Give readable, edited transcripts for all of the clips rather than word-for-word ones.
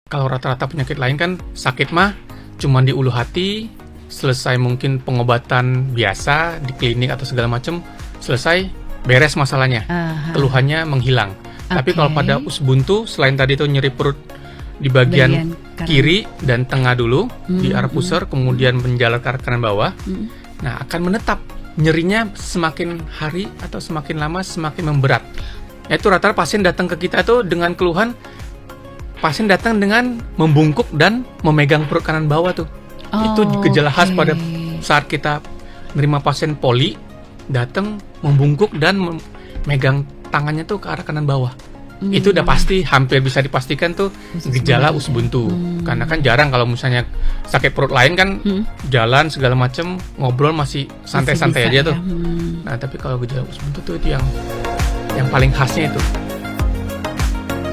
Kalau rata-rata penyakit lain kan sakit mah cuma di ulu hati, selesai mungkin pengobatan biasa di klinik atau segala macam, selesai beres masalahnya, keluhannya menghilang. Tapi kalau pada usus buntu, selain tadi itu nyeri perut di bagian kiri dan tengah dulu, di arah pusar, kemudian menjalar ke arah kanan bawah, nah akan menetap. Nyerinya semakin hari atau semakin lama semakin memberat. Itu rata-rata pasien datang ke kita tuh dengan keluhan, pasien datang dengan membungkuk dan memegang perut kanan bawah tuh. Itu gejala khas pada saat kita menerima pasien poli, datang membungkuk dan memegang tangannya tuh ke arah kanan bawah. Itu udah pasti, hampir bisa dipastikan tuh gejala usus buntu. Karena kan jarang kalau misalnya sakit perut lain kan jalan segala macem, ngobrol masih santai-santai aja tuh. Nah tapi kalau gejala usus buntu tuh itu yang paling khasnya itu.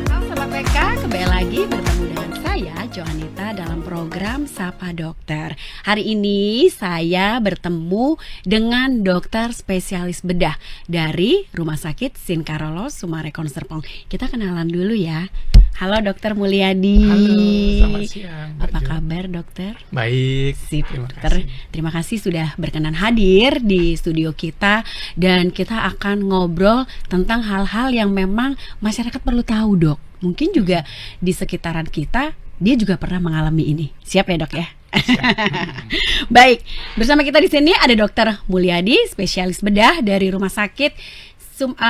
Halo Sobat PK, kembali lagi bertemu dengan saya Johanita dalam program Sapa Dokter. Hari ini saya bertemu dengan dokter spesialis bedah dari Rumah Sakit Sin Carolus Sumarekon Serpong. Kita kenalan dulu ya. Halo Dokter Mulyadi. Halo, selamat siang. Apa kabar dokter? Baik. Sip, dokter. Terima kasih sudah berkenan hadir di studio kita, dan kita akan ngobrol tentang hal-hal yang memang masyarakat perlu tahu, Dok. Mungkin juga di sekitaran kita dia juga pernah mengalami ini. Siap ya, Dok ya? Baik, bersama kita di sini ada Dokter Mulyadi, spesialis bedah dari Rumah Sakit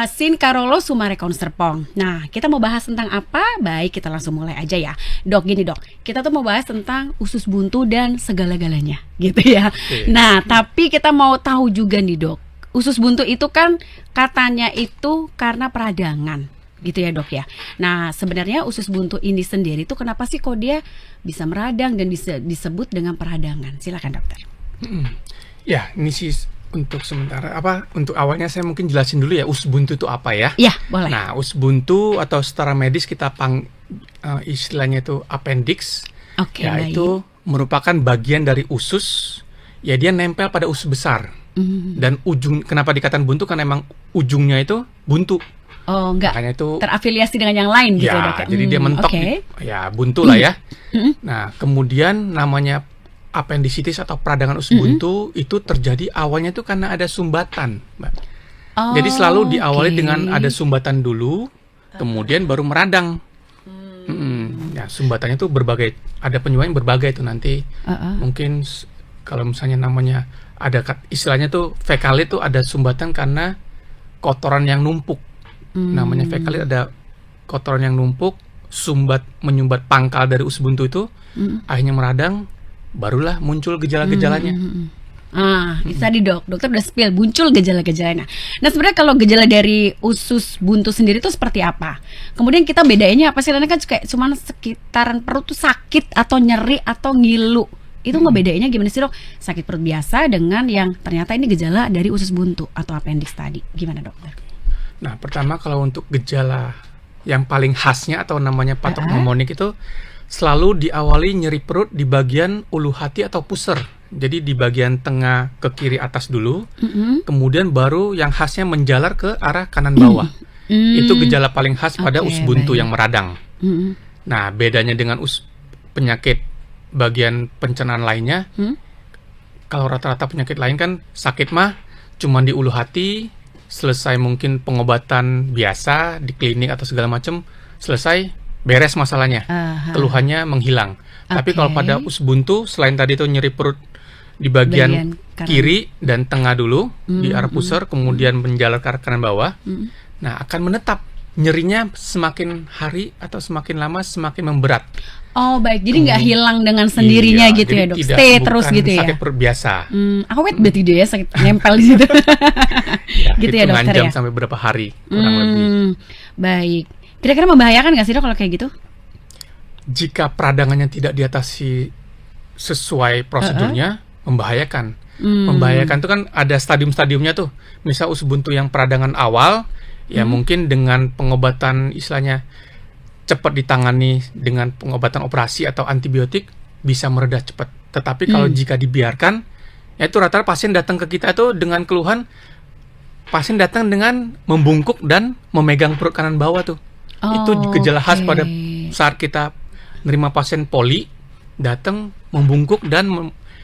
Sin Carolus Sumarekon Serpong. Nah, kita mau bahas tentang apa? Baik, kita langsung mulai aja ya. Dok, gini dok, kita tuh mau bahas tentang usus buntu dan segala-galanya, gitu ya. Nah, tapi kita mau tahu juga nih dok, usus buntu itu kan katanya itu karena peradangan, gitu ya dok ya. Nah, sebenarnya usus buntu ini sendiri tuh kenapa sih kok dia bisa meradang dan disebut dengan peradangan? Silakan dokter. Ya, ini sih untuk sementara untuk awalnya saya mungkin jelasin dulu ya usus buntu itu apa ya. Iya, boleh. Nah, usus buntu atau secara medis kita istilahnya itu appendix. Oke, ya, baik. itu merupakan bagian dari usus. Ya, dia nempel pada usus besar. Dan kenapa dikatakan buntu? Karena emang ujungnya itu buntu. Oh, enggak. Makanya itu terafiliasi dengan yang lain gitu ya, dok. jadi dia mentok. Ya, buntu lah ya. Nah, kemudian namanya appendicitis atau peradangan usus buntu itu terjadi awalnya itu karena ada sumbatan, Mbak. Jadi selalu diawali dengan ada sumbatan dulu, kemudian baru meradang. Ya, sumbatannya itu berbagai, ada penyebabnya berbagai itu nanti. Mungkin kalau misalnya namanya ada istilahnya tuh fekalit tuh ada sumbatan karena kotoran yang numpuk. Namanya fekalit, ada kotoran yang numpuk, menyumbat pangkal dari usus buntu itu, akhirnya meradang. Barulah muncul gejala-gejalanya. Itu tadi dokter udah spill muncul gejala-gejalanya. Nah sebenarnya kalau gejala dari usus buntu sendiri itu seperti apa? Kemudian kita bedainnya apa sih? Karena kan kayak cuman sekitaran perut tuh sakit atau nyeri atau ngilu. Itu ngebedainnya gimana sih dok? Sakit perut biasa dengan yang ternyata ini gejala dari usus buntu atau appendix tadi. Gimana dokter? Nah pertama kalau untuk gejala yang paling khasnya atau namanya patognomonik itu selalu diawali nyeri perut di bagian ulu hati atau pusar. Jadi di bagian tengah ke kiri atas dulu, kemudian baru yang khasnya menjalar ke arah kanan bawah. Itu gejala paling khas pada usus buntu yang meradang. Nah, bedanya dengan penyakit bagian pencernaan lainnya, kalau rata-rata penyakit lain kan sakit mah cuma di ulu hati, selesai mungkin pengobatan biasa di klinik atau segala macam, selesai beres masalahnya, keluhannya menghilang. Tapi kalau pada usus buntu, selain tadi itu nyeri perut di bagian kiri dan tengah dulu, di arah pusar, kemudian menjalar ke arah kanan bawah, nah akan menetap. Nyerinya semakin hari atau semakin lama semakin memberat. Oh baik, jadi nggak hilang dengan sendirinya gitu ya dok? Stay terus gitu ya? Sakit perut biasa. Awet berarti dia ya, sakit nempel di situ. Gitu ya dokter jam ya? sampai berapa hari kurang lebih. Baik. Kira-kira membahayakan nggak sih dok kalau kayak gitu? Jika peradangannya tidak diatasi sesuai prosedurnya, membahayakan. Membahayakan itu kan ada stadium-stadiumnya tuh. Misal usus buntu yang peradangan awal, ya mungkin dengan pengobatan istilahnya cepat ditangani dengan pengobatan operasi atau antibiotik bisa mereda cepat. Tetapi kalau jika dibiarkan, ya itu rata-rata pasien datang ke kita tuh dengan keluhan, pasien datang dengan membungkuk dan memegang perut kanan bawah tuh. Itu gejala khas pada saat kita nerima pasien poli, datang membungkuk dan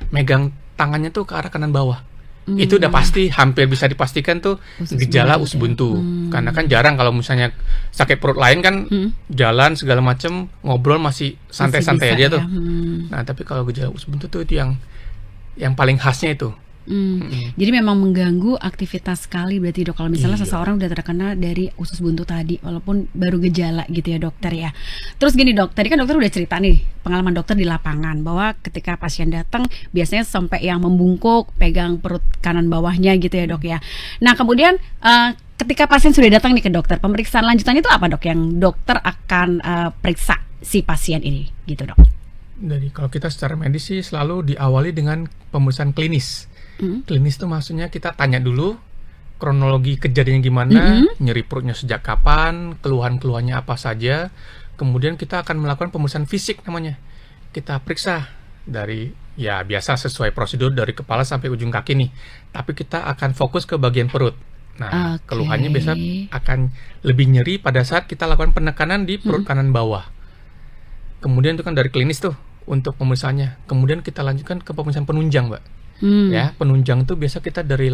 megang tangannya tuh ke arah kanan bawah. Itu udah pasti, hampir bisa dipastikan tuh gejala usus buntu. Karena kan jarang kalau misalnya sakit perut lain kan jalan segala macem, ngobrol masih santai-santai aja tuh. Nah tapi kalau gejala usus buntu tuh itu yang paling khasnya itu. Jadi memang mengganggu aktivitas sekali berarti dok kalau misalnya seseorang udah terkena dari usus buntu tadi walaupun baru gejala gitu ya dokter ya. Terus gini dok, tadi kan dokter udah cerita nih pengalaman dokter di lapangan bahwa ketika pasien datang biasanya sampai yang membungkuk, pegang perut kanan bawahnya gitu ya dok ya. Nah kemudian ketika pasien sudah datang nih ke dokter, pemeriksaan lanjutannya itu apa dok yang dokter akan periksa si pasien ini gitu dok? Jadi kalau kita secara medis sih selalu diawali dengan pemeriksaan klinis. Klinis itu maksudnya kita tanya dulu kronologi kejadiannya gimana, nyeri perutnya sejak kapan, keluhan-keluhannya apa saja. Kemudian kita akan melakukan pemeriksaan fisik namanya. Kita periksa dari ya biasa sesuai prosedur dari kepala sampai ujung kaki nih. Tapi kita akan fokus ke bagian perut. Nah, keluhannya biasa akan lebih nyeri pada saat kita lakukan penekanan di perut kanan bawah. Kemudian itu kan dari klinis tuh untuk pemeriksaannya. Kemudian kita lanjutkan ke pemeriksaan penunjang, Mbak. Ya, penunjang itu biasa kita dari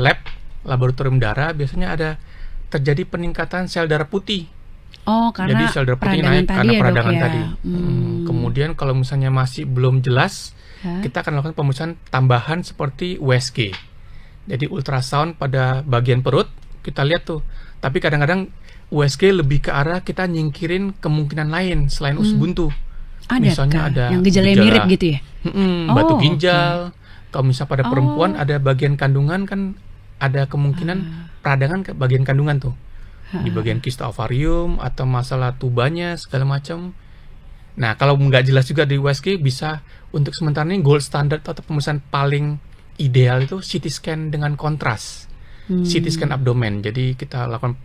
laboratorium darah biasanya ada terjadi peningkatan sel darah putih. Oh, karena jadi sel darah putih naik karena peradangan tadi. Kemudian kalau misalnya masih belum jelas, kita akan lakukan pemeriksaan tambahan seperti USG. Jadi ultrasound pada bagian perut kita lihat tuh. Tapi kadang-kadang USG lebih ke arah kita nyingkirin kemungkinan lain selain usus buntu. Misalnya ada yang gejala mirip gitu ya? Batu ginjal. Kalau misalnya pada perempuan ada bagian kandungan kan ada kemungkinan peradangan ke bagian kandungan tuh. Di bagian kista ovarium atau masalah tubanya segala macam. Nah, kalau nggak jelas juga di USG bisa untuk sementara ini gold standard atau pemeriksaan paling ideal itu CT scan dengan kontras. CT scan abdomen. Jadi kita lakukan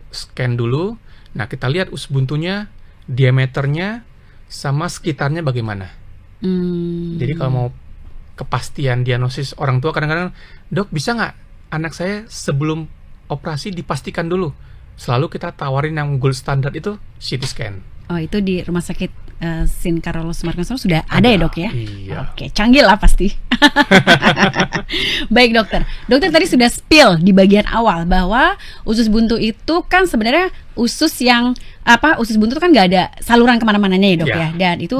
scan dulu. Nah, kita lihat usus buntunya, diameternya sama sekitarnya bagaimana. Jadi kalau mau kepastian diagnosis orang tua kadang-kadang, dok bisa nggak anak saya sebelum operasi dipastikan dulu. Selalu kita tawarin yang gold standard itu CT scan. Oh itu di rumah sakit Sin Carlos Marcos sudah ada ya dok ya? Iya. Oke, canggih lah pasti. Baik dokter. Dokter tadi sudah spill di bagian awal bahwa usus buntu itu kan sebenarnya usus yang usus buntu itu kan nggak ada saluran kemana-mananya ya dok ya. Dan itu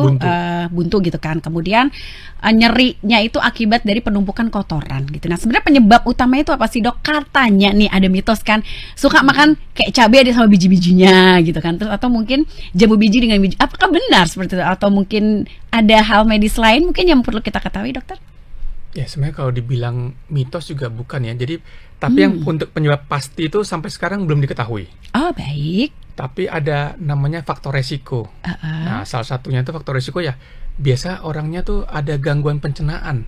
buntu gitu kan. Kemudian nyerinya itu akibat dari penumpukan kotoran gitu. Nah sebenarnya penyebab utama itu apa sih dok? Katanya nih ada mitos kan suka makan kayak cabai ada sama biji-bijinya gitu kan. Terus atau mungkin jambu biji dengan biji. Apakah benar seperti itu? Atau mungkin ada hal medis lain mungkin yang perlu kita ketahui dokter? Ya sebenarnya kalau dibilang mitos juga bukan ya. Jadi tapi yang untuk penyebab pasti itu sampai sekarang belum diketahui. Oh baik. Tapi ada namanya faktor resiko. Nah salah satunya itu faktor resiko ya. Biasa orangnya tuh ada gangguan pencernaan.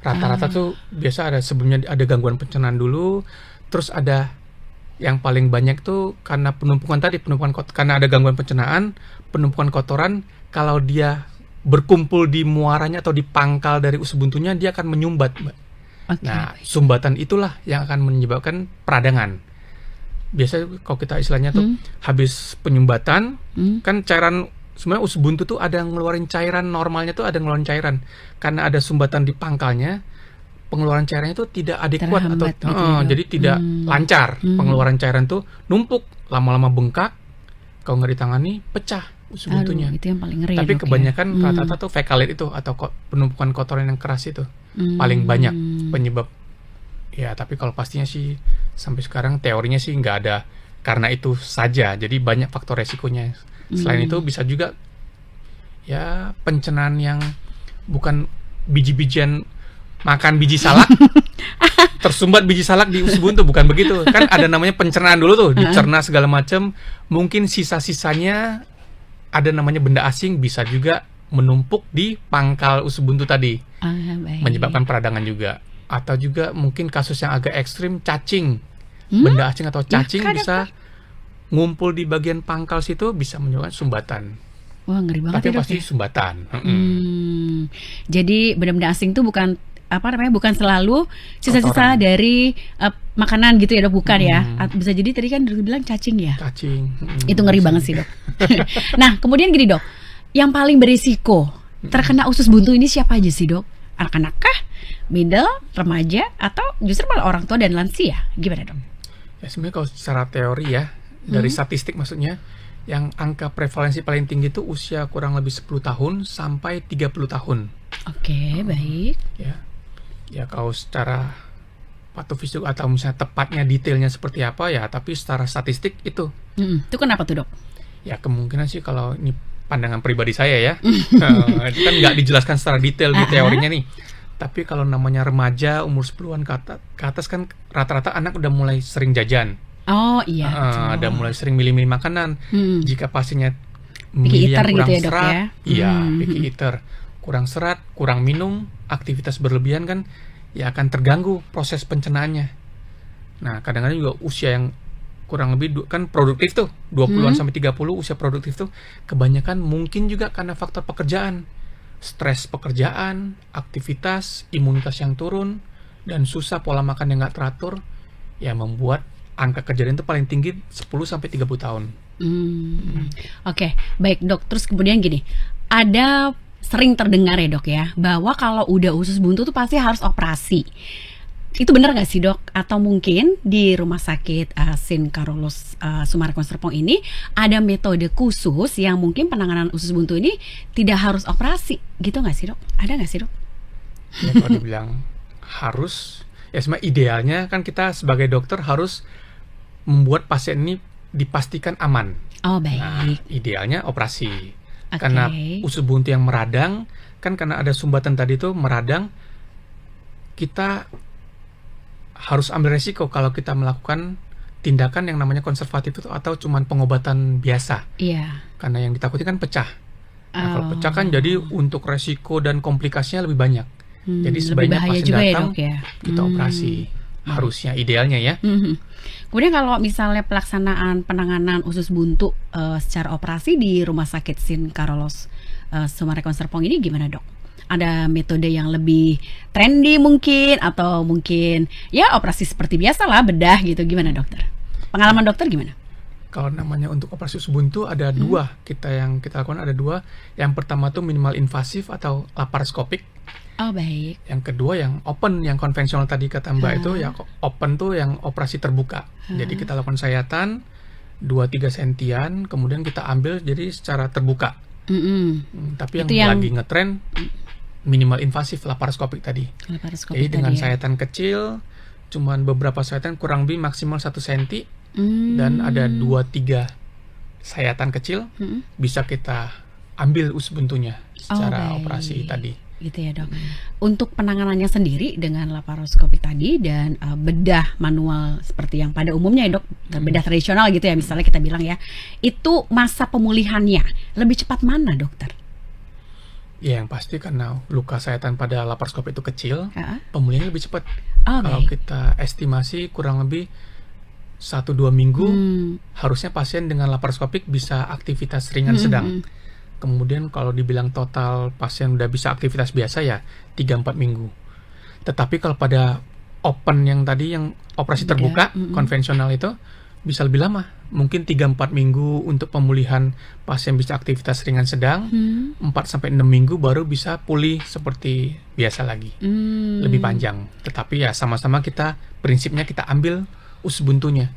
Rata-rata tuh biasa ada sebelumnya ada gangguan pencernaan dulu. Terus ada yang paling banyak tuh karena penumpukan tadi, karena ada gangguan pencernaan, penumpukan kotoran. Kalau dia berkumpul di muaranya atau di pangkal dari usus buntunya, dia akan menyumbat, Mbak. Nah, sumbatan itulah yang akan menyebabkan peradangan. Biasanya kalau kita istilahnya tuh habis penyumbatan, kan cairan sebenarnya usus buntu tuh ada ngeluarin cairan normalnya tuh ada ngeluarin cairan. Karena ada sumbatan di pangkalnya, pengeluaran cairannya itu tidak adekuat atau gitu ya, jadi tidak lancar. Pengeluaran cairan tuh numpuk, lama-lama bengkak. Kalau nggak ditangani, pecah usus buntunya. Itu yang paling ngeri. Tapi kebanyakan rata-rata tuh fekalit itu atau penumpukan kotoran yang keras itu paling banyak penyebab. Ya, tapi kalau pastinya sih sampai sekarang teorinya sih nggak ada karena itu saja. Jadi banyak faktor resikonya. Selain itu bisa juga ya pencernaan yang bukan biji-bijian, makan biji salak tersumbat biji salak di usus buntu, bukan begitu. Kan ada namanya pencernaan dulu tuh, dicerna segala macam. Mungkin sisa-sisanya ada namanya benda asing bisa juga menumpuk di pangkal usus buntu tadi. Menyebabkan peradangan juga. Atau juga mungkin kasus yang agak ekstrim, cacing. Benda asing atau cacing bisa ngumpul di bagian pangkal situ, bisa menyebabkan sumbatan. Wah, ngeri banget. Tapi pasti sumbatan. Jadi benda-benda asing itu bukan bukan selalu sisa-sisa dari makanan gitu ya dok, bukan ya. Bisa jadi tadi kan bilang cacing ya. Cacing. Itu ngeri banget sih dok. Nah kemudian gini dok, Yang paling berisiko terkena usus buntu ini siapa aja sih, Dok? Anak-anak kah? Middle, remaja, atau justru malah orang tua dan lansia? Gimana, Dok? Ya sebenarnya kalau secara teori ya, dari statistik maksudnya, yang angka prevalensi paling tinggi itu usia kurang lebih 10 tahun sampai 30 tahun. Oke, baik. Ya kalau secara patofisik atau misalnya tepatnya detailnya seperti apa ya, tapi secara statistik itu. Itu kenapa tuh, Dok? Ya kemungkinan sih kalau ini pandangan pribadi saya ya, itu kan nggak dijelaskan secara detail di teorinya nih. Tapi kalau namanya remaja umur 10-an ke atas kan rata-rata anak udah mulai sering jajan. Oh iya. Ada mulai sering milih-milih makanan. Jika pasiennya picky milih yang eater kurang gitu ya, Dok, serat, ya? iya, picky eater, kurang serat, kurang minum, aktivitas berlebihan kan, ya akan terganggu proses pencernaannya. Nah, kadang-kadang juga usia yang kurang lebih kan produktif tuh, 20-an sampai 30 usia produktif tuh, kebanyakan mungkin juga karena faktor pekerjaan, stres pekerjaan, aktivitas, imunitas yang turun, dan susah pola makan yang nggak teratur, ya membuat angka kejadian itu paling tinggi 10 sampai 30 tahun. Oke, baik, Dok. Terus kemudian gini, ada sering terdengar ya, Dok, ya, bahwa kalau udah usus buntu tuh pasti harus operasi. Itu benar nggak sih, Dok? Atau mungkin di rumah sakit Sin Carolus Sumarekon Serpong ini ada metode khusus yang mungkin penanganan usus buntu ini tidak harus operasi, gitu nggak sih, Dok? Ada nggak sih, Dok? Ya, kalau dibilang harus, ya sebenarnya idealnya kan kita sebagai dokter harus membuat pasien ini dipastikan aman. Oh, baik. Nah, idealnya operasi. Okay. Karena usus buntu yang meradang, kan karena ada sumbatan tadi itu meradang, kita harus ambil resiko kalau kita melakukan tindakan yang namanya konservatif itu atau cuman pengobatan biasa. Iya. Karena yang ditakuti kan pecah. Nah, kalau pecah kan jadi untuk resiko dan komplikasinya lebih banyak. Jadi sebaiknya pasien juga datang, ya, Dok, ya? kita operasi. Harusnya, idealnya ya. Kemudian kalau misalnya pelaksanaan penanganan usus buntu secara operasi di Rumah Sakit Sin Carolus Sumarekon Serpong ini gimana, Dok? Ada metode yang lebih trendy mungkin, atau mungkin ya operasi seperti biasa lah, bedah gitu, gimana, Dokter? Pengalaman dokter gimana? Kalau namanya untuk operasi usus buntu ada dua, yang kita lakukan ada dua. Yang pertama tuh minimal invasif atau laparoskopik. Oh, baik. Yang kedua yang open, yang konvensional tadi kata Mbak itu, yang open tuh yang operasi terbuka. Jadi kita lakukan sayatan 2-3 sentian, kemudian kita ambil jadi secara terbuka. Tapi yang lagi ngetren minimal invasif laparoskopik tadi. Jadi dengan sayatan kecil, cuman beberapa sayatan kurang lebih maksimal 1 senti, dan ada 2-3 sayatan kecil, bisa kita ambil usus buntunya secara operasi tadi. Gitu ya, Dok. Untuk penanganannya sendiri dengan laparoskopik tadi dan bedah manual seperti yang pada umumnya ya, Dok, bedah tradisional gitu ya misalnya kita bilang ya, itu masa pemulihannya lebih cepat mana, Dokter? Ya yang pasti karena luka sayatan pada laparoskopik itu kecil, pemulihannya lebih cepat. Kalau kita estimasi kurang lebih 1-2 minggu, harusnya pasien dengan laparoskopik bisa aktivitas ringan sedang. Kemudian kalau dibilang total pasien udah bisa aktivitas biasa ya 3-4 minggu. Tetapi kalau pada open yang tadi, yang operasi terbuka, konvensional itu bisa lebih lama. Mungkin 3-4 minggu untuk pemulihan pasien bisa aktivitas ringan sedang, 4-6 minggu baru bisa pulih seperti biasa lagi. Lebih panjang. Tetapi ya sama-sama prinsipnya kita ambil usus buntunya.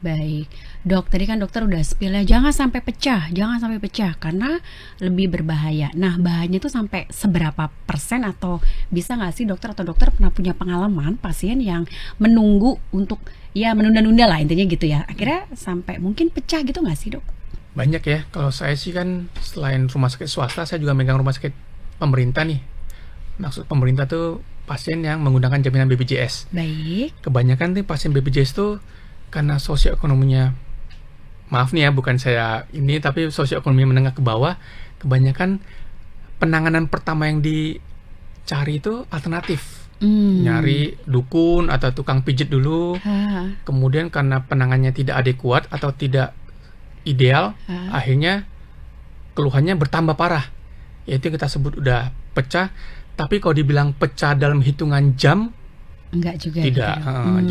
Baik, Dok, tadi kan dokter udah spill ya, jangan sampai pecah karena lebih berbahaya. Nah, bahayanya itu sampai seberapa persen, atau bisa nggak sih dokter atau dokter pernah punya pengalaman pasien yang menunggu untuk ya menunda-nunda lah intinya gitu ya, akhirnya sampai mungkin pecah gitu nggak sih, Dok? Banyak ya. Kalau saya sih kan selain rumah sakit swasta, saya juga megang rumah sakit pemerintah nih. Maksud pemerintah tuh pasien yang menggunakan jaminan BPJS. Baik. Kebanyakan tuh pasien BPJS tuh karena sosioekonominya, maaf nih ya, bukan saya ini, tapi sosioekonomi menengah ke bawah, kebanyakan penanganan pertama yang dicari itu alternatif. Nyari dukun atau tukang pijit dulu. Kemudian karena penanganannya tidak adekuat atau tidak ideal, akhirnya keluhannya bertambah parah. Yaitu kita sebut udah pecah. Tapi kalau dibilang pecah dalam hitungan jam, enggak juga. Tidak.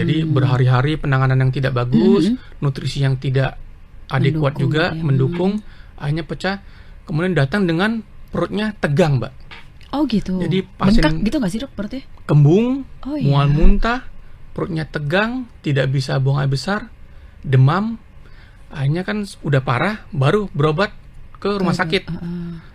Jadi berhari-hari penanganan yang tidak bagus, nutrisi yang tidak adekuat juga, mendukung, akhirnya pecah. kemudian datang dengan perutnya tegang, Mbak. Oh gitu. Jadi pasien bengkak gitu nggak sih dok perutnya? Kembung, Oh, mual iya. muntah, perutnya tegang, tidak bisa buang air besar, demam. Akhirnya kan udah parah, baru berobat ke rumah sakit.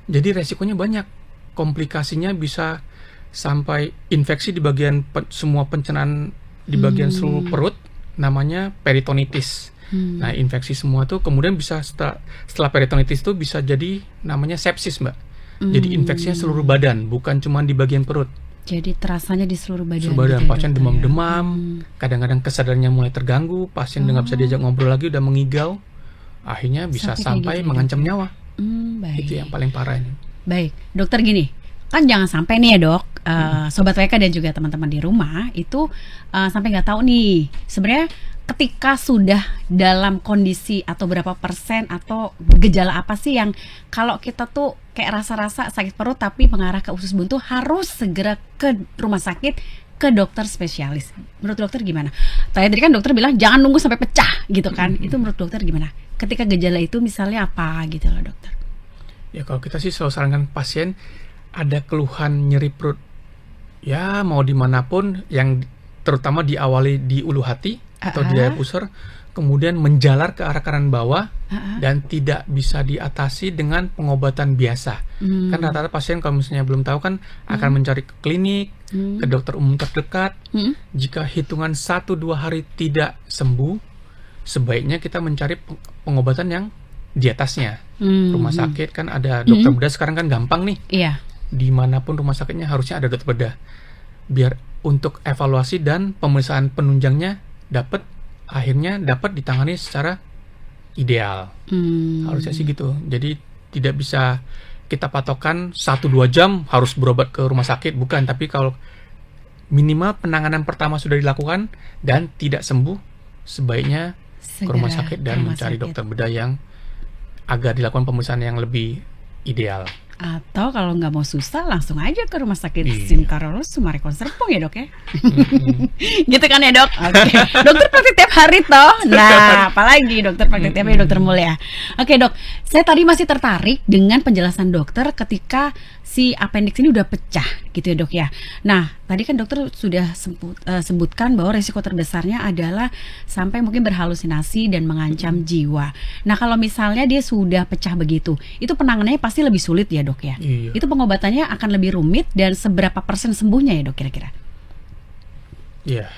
Jadi resikonya banyak. Komplikasinya bisa sampai infeksi di bagian semua pencernaan di bagian seluruh perut, namanya peritonitis. Nah, infeksi semua tuh kemudian bisa setelah peritonitis itu bisa jadi namanya sepsis, Mbak. Jadi infeksinya seluruh badan, bukan cuma di bagian perut. Jadi terasanya di seluruh badan. Seluruh badan, gitu ya, pasien dokter, demam-demam, kadang-kadang kesadarannya mulai terganggu, pasien udah nggak bisa diajak ngobrol lagi, udah mengigau, akhirnya bisa Sampai kayak sampai gitu ya, mengancam dok, ya? nyawa. Baik. Itu yang paling parah ini. Baik, dokter gini, kan jangan sampai nih ya dok, sobat WK dan juga teman-teman di rumah itu sampai nggak tahu nih sebenarnya ketika sudah dalam kondisi atau berapa persen atau gejala apa sih yang kalau kita tuh kayak rasa-rasa sakit perut tapi mengarah ke usus buntu harus segera ke rumah sakit ke dokter spesialis. Menurut dokter gimana? Tadi kan dokter bilang jangan nunggu sampai pecah gitu kan. Itu menurut dokter gimana? Ketika gejala itu misalnya apa gitu loh dokter? Ya kalau kita sih selalu sarankan pasien ada keluhan nyeri perut, ya mau dimanapun, yang terutama diawali di ulu hati atau di daerah pusar, kemudian menjalar ke arah kanan bawah dan tidak bisa diatasi dengan pengobatan biasa. Kan rata-rata pasien kalau misalnya belum tahu kan akan mencari ke klinik, ke dokter umum terdekat. Jika hitungan 1-2 hari tidak sembuh, sebaiknya kita mencari pengobatan yang di atasnya. Rumah sakit kan ada dokter bedah sekarang kan gampang nih. Iya. Dimanapun rumah sakitnya harusnya ada dokter bedah. Biar untuk evaluasi dan pemeriksaan penunjangnya akhirnya dapat ditangani secara ideal. Harusnya sih gitu. Jadi tidak bisa kita patokan 1-2 jam harus berobat ke rumah sakit, bukan. Tapi kalau minimal penanganan pertama sudah dilakukan dan tidak sembuh, sebaiknya ke rumah sakit dan mencari dokter bedah yang agar dilakukan pemeriksaan yang lebih ideal. Atau kalau nggak mau susah langsung aja ke rumah sakit Simkarolus Sumarekon Serpong ya dok ya. Gitu kan ya dok. Oke. Dokter praktik tiap hari toh. Nah apalagi dokter praktik tiap hari, dokter Mulya. Oke dok, saya tadi masih tertarik dengan penjelasan dokter ketika si appendix ini udah pecah gitu ya dok ya. Nah tadi kan dokter sudah sebutkan bahwa resiko terbesarnya adalah sampai mungkin berhalusinasi dan mengancam jiwa. Nah kalau misalnya dia sudah pecah begitu, itu penanganannya pasti lebih sulit ya dok ya. Iya. Itu pengobatannya akan lebih rumit dan seberapa persen sembuhnya ya dok kira-kira? Iya.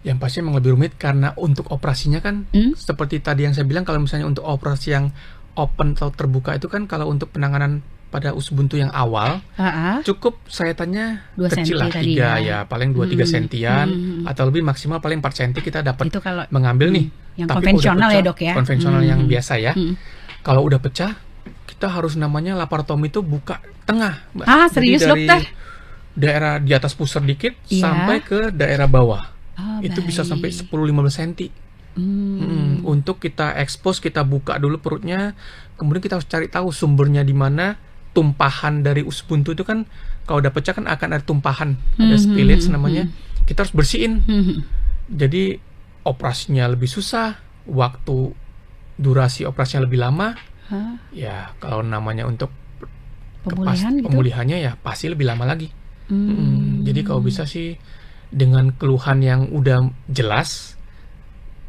Yang pasti memang lebih rumit karena untuk operasinya kan seperti tadi yang saya bilang, kalau misalnya untuk operasi yang open atau terbuka itu kan kalau untuk penanganan pada usus buntu yang awal cukup sayatannya 2 kecil lah, senti 3 ya paling 2-3 sentian atau lebih, maksimal paling 4 senti kita dapat Itu kalau mengambil nih. yang Tapi konvensional udah ya dok ya. konvensional yang biasa ya. Kalau udah pecah kita harus namanya laparotomi itu buka tengah, Mbak. Serius Jadi dari dokter? daerah di atas pusar dikit Iya. sampai ke daerah bawah. Itu bisa Baik. sampai 10-15 cm. Untuk kita expose, kita buka dulu perutnya, kemudian kita harus cari tahu sumbernya di mana. Tumpahan dari usus buntu itu kan kalau udah pecah kan akan ada tumpahan, ada spillage namanya. Kita harus bersihin. Jadi operasinya lebih susah, waktu durasi operasinya lebih lama. Ya kalau namanya untuk Pemulihan gitu? pemulihannya ya pasti lebih lama lagi. Jadi kalau bisa sih dengan keluhan yang udah jelas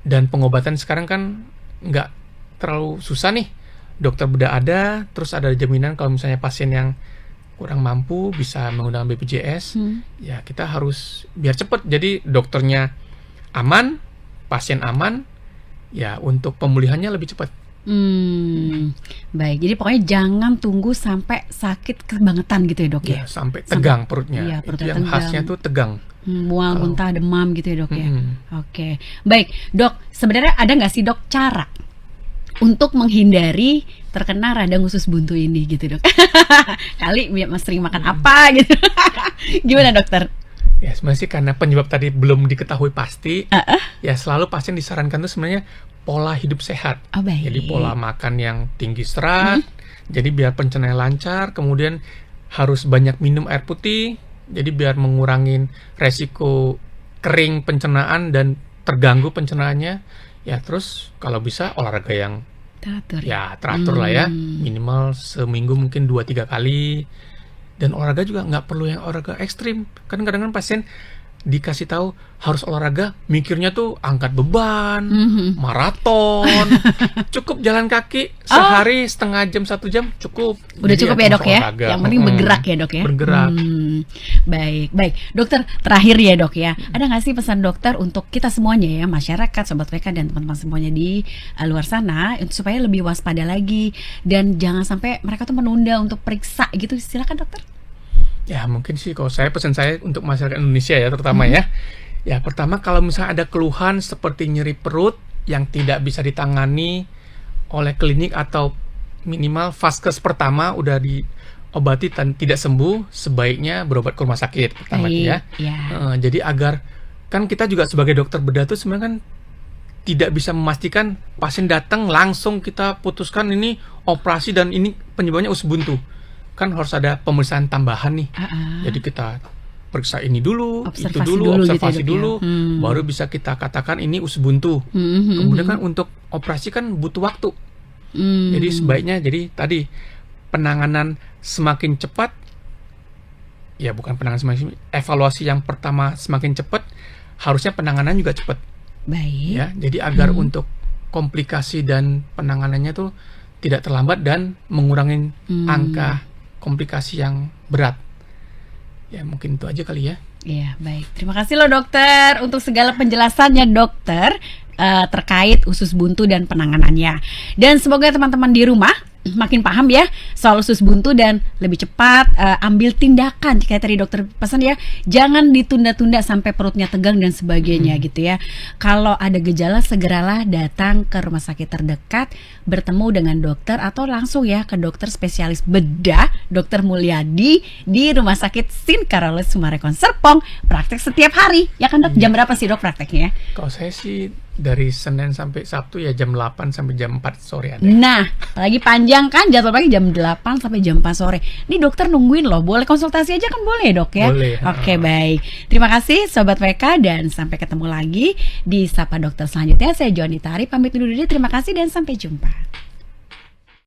dan pengobatan sekarang kan nggak terlalu susah nih. Dokter bedah ada, terus ada jaminan kalau misalnya pasien yang kurang mampu bisa menggunakan BPJS. Ya kita harus biar cepat. Jadi dokternya aman, pasien aman, ya untuk pemulihannya lebih cepat. Baik, jadi pokoknya jangan tunggu sampai sakit kebangetan gitu ya dok ya. Ya sampai tegang perutnya. Iya, Itu perutnya yang tegang. khasnya tuh tegang. Mual, muntah, demam gitu ya dok ya. Oke, baik dok. Sebenarnya ada nggak sih dok cara untuk menghindari terkena radang usus buntu ini gitu dok? Kali mas sering makan apa gitu? Gimana dokter? Ya sebenarnya sih karena penyebab tadi belum diketahui pasti. Ya selalu pasien disarankan tuh sebenarnya pola hidup sehat. Baik. Jadi pola makan yang tinggi serat. Jadi biar pencernaan lancar. Kemudian harus banyak minum air putih. Jadi biar mengurangin resiko kering pencernaan dan terganggu pencernaannya. Ya terus kalau bisa olahraga yang Teratur ya teratur lah ya, minimal seminggu mungkin 2-3 kali. Dan olahraga juga nggak perlu yang olahraga ekstrim. Kan kadang-kadang pasien dikasih tahu harus olahraga, mikirnya tuh angkat beban, maraton, cukup jalan kaki sehari setengah jam 1 jam cukup. Udah Jadi cukup ya dok ya. olahraga. Yang penting bergerak ya dok ya. Bergerak. Baik, dokter terakhir ya dok ya. Ada nggak sih pesan dokter untuk kita semuanya ya, masyarakat, sobat WK dan teman-teman semuanya di luar sana supaya lebih waspada lagi dan jangan sampai mereka tuh menunda untuk periksa gitu. Silakan dokter. Ya mungkin sih kalau pesan saya untuk masyarakat Indonesia ya terutama ya. Ya pertama kalau misalnya ada keluhan seperti nyeri perut yang tidak bisa ditangani oleh klinik atau minimal vaskes pertama udah diobati dan tidak sembuh, sebaiknya berobat ke rumah sakit pertama ya. Jadi agar kan kita juga sebagai dokter bedah tuh sebenarnya kan tidak bisa memastikan pasien datang langsung kita putuskan ini operasi dan ini penyebabnya usus buntu. Kan harus ada pemeriksaan tambahan nih. Jadi kita periksa ini dulu, observasi dulu, baru bisa kita katakan ini usus buntu. Kemudian kan untuk operasi kan butuh waktu. Jadi sebaiknya tadi penanganan semakin cepat, ya bukan penanganan semakin, evaluasi yang pertama semakin cepat, harusnya penanganan juga cepat. Baik. Ya, jadi agar untuk komplikasi dan penanganannya tuh tidak terlambat dan mengurangi angka komplikasi yang berat. Ya mungkin itu aja kali ya. Iya baik. Terima kasih loh dokter untuk segala penjelasannya dokter terkait usus buntu dan penanganannya. Dan semoga teman-teman di rumah makin paham ya soal usus buntu dan lebih cepat ambil tindakan kayak tadi dokter pesan ya, jangan ditunda-tunda sampai perutnya tegang dan sebagainya gitu ya. Kalau ada gejala segeralah datang ke rumah sakit terdekat, bertemu dengan dokter atau langsung ya ke dokter spesialis bedah Dr. Mulyadi di Rumah Sakit Sin Carolus Summarecon Serpong, praktek setiap hari ya kan dok? Jam berapa sih dok prakteknya? Kalau saya sih dari Senin sampai Sabtu ya jam 8 sampai jam 4 sore ada. Nah, lagi panjang kan jadwal pagi jam 8 sampai jam 4 sore. Ini dokter nungguin loh. Boleh konsultasi aja kan boleh dok ya? Boleh. Oke, baik. Terima kasih Sobat WK dan sampai ketemu lagi di Sapa Dokter selanjutnya. Saya Jonita Ari pamit undur diri. Terima kasih dan sampai jumpa.